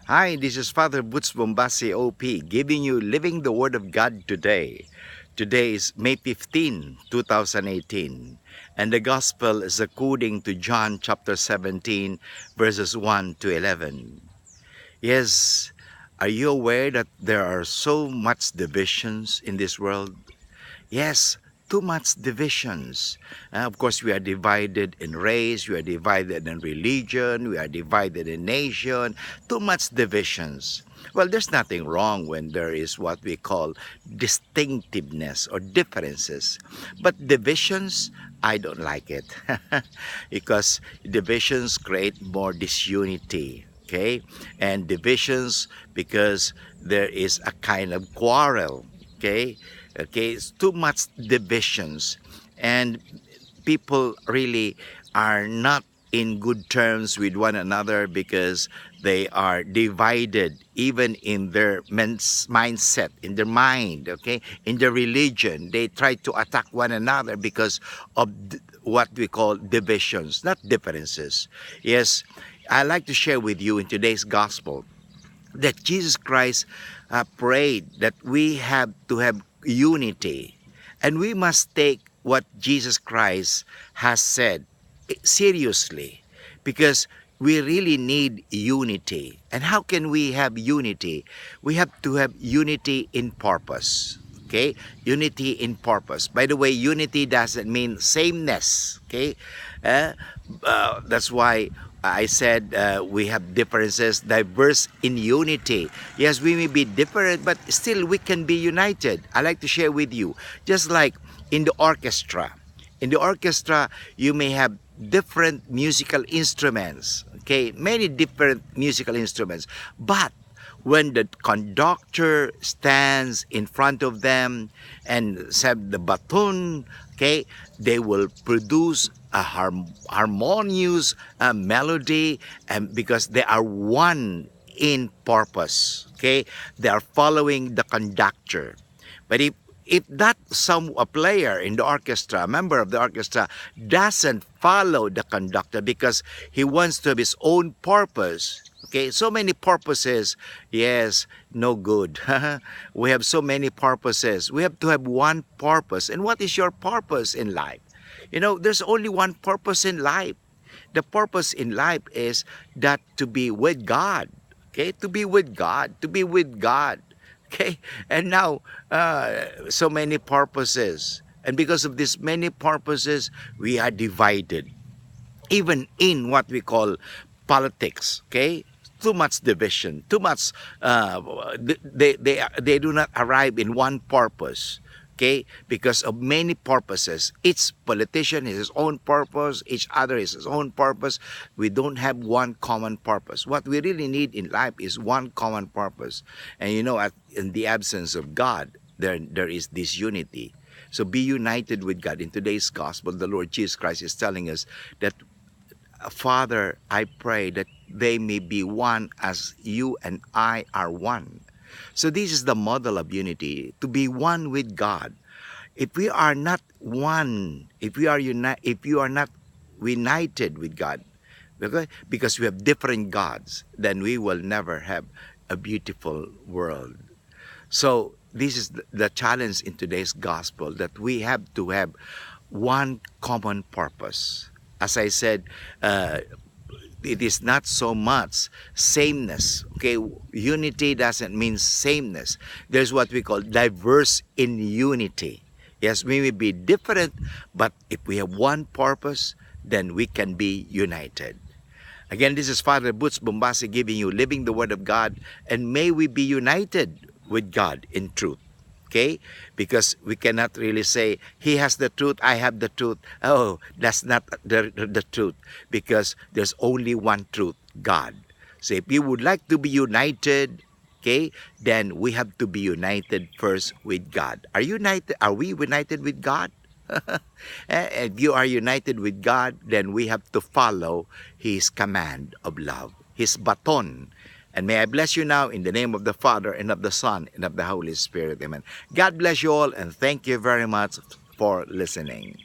Hi, this is Father Butch Bombase OP giving you Living the Word of God today. Today is May 15, 2018, and the Gospel is according to John chapter 17, verses 1 to 11. Yes, are you aware that there are so much divisions in this world? Yes, too much divisions. Of course, we are divided in race, we are divided in religion, we are divided in nation, too much divisions. Well, there's nothing wrong when there is what we call distinctiveness or differences. But divisions, I don't like it because divisions create more disunity. Okay, and divisions because there is a kind of quarrel. Okay, it's too much divisions, and people really are not in good terms with one another because they are divided even in their mindset, in their mind. Okay, in their religion, they try to attack one another because of what we call divisions, not differences. Yes, I like to share with you in today's gospel that Jesus Christ prayed that we have to have unity, and we must take what Jesus Christ has said seriously, because we really need unity. And how can we have unity? We have to have unity in purpose. Okay, unity in purpose. By the way, unity doesn't mean sameness. Okay, uh, that's why I said we have differences, diverse in unity. Yes, we may be different, but still we can be united. I like to share with you, just like in the orchestra. In the orchestra, you may have different musical instruments. Okay, many different musical instruments, but when the conductor stands in front of them and have the baton, okay, they will produce a harmonious melody, and because they are one in purpose. Okay, they are following the conductor. But if that a player in the orchestra, a member of the orchestra, doesn't follow the conductor because he wants to have his own purpose. Okay, so many purposes. Yes, no good. We have so many purposes. We have to have one purpose. And what is your purpose in life? You know, there's only one purpose in life. The purpose in life is that to be with God. Okay, to be with God, to be with God. Okay, and now so many purposes. And because of these many purposes, we are divided. Even in what we call politics, okay? Too much division, too much, they do not arrive in one purpose, okay? Because of many purposes. Each politician has his own purpose, each other has his own purpose. We don't have one common purpose. What we really need in life is one common purpose. And you know, in the absence of God, there is disunity. So be united with God. In today's gospel, the Lord Jesus Christ is telling us that, Father, I pray that they may be one as you and I are one. So this is the model of unity, to be one with God. If we are not one, if we are if you are not united with God, because we have different gods, then we will never have a beautiful world. So this is the challenge in today's gospel, that we have to have one common purpose. As I said, it is not so much sameness. Okay, unity doesn't mean sameness. There's what we call diverse in unity. Yes, we may be different, but if we have one purpose, then we can be united. Again, this is Father Butch Bombase giving you Living the Word of God, and may we be united with God in truth. Okay? Because we cannot really say, he has the truth, I have the truth. Oh, that's not the truth. Because there's only one truth, God. So if you would like to be united, okay, then we have to be united first with God. Are we united with God? If you are united with God, then we have to follow His command of love, His baton. And may I bless you now in the name of the Father, and of the Son, and of the Holy Spirit. Amen. God bless you all, and thank you very much for listening.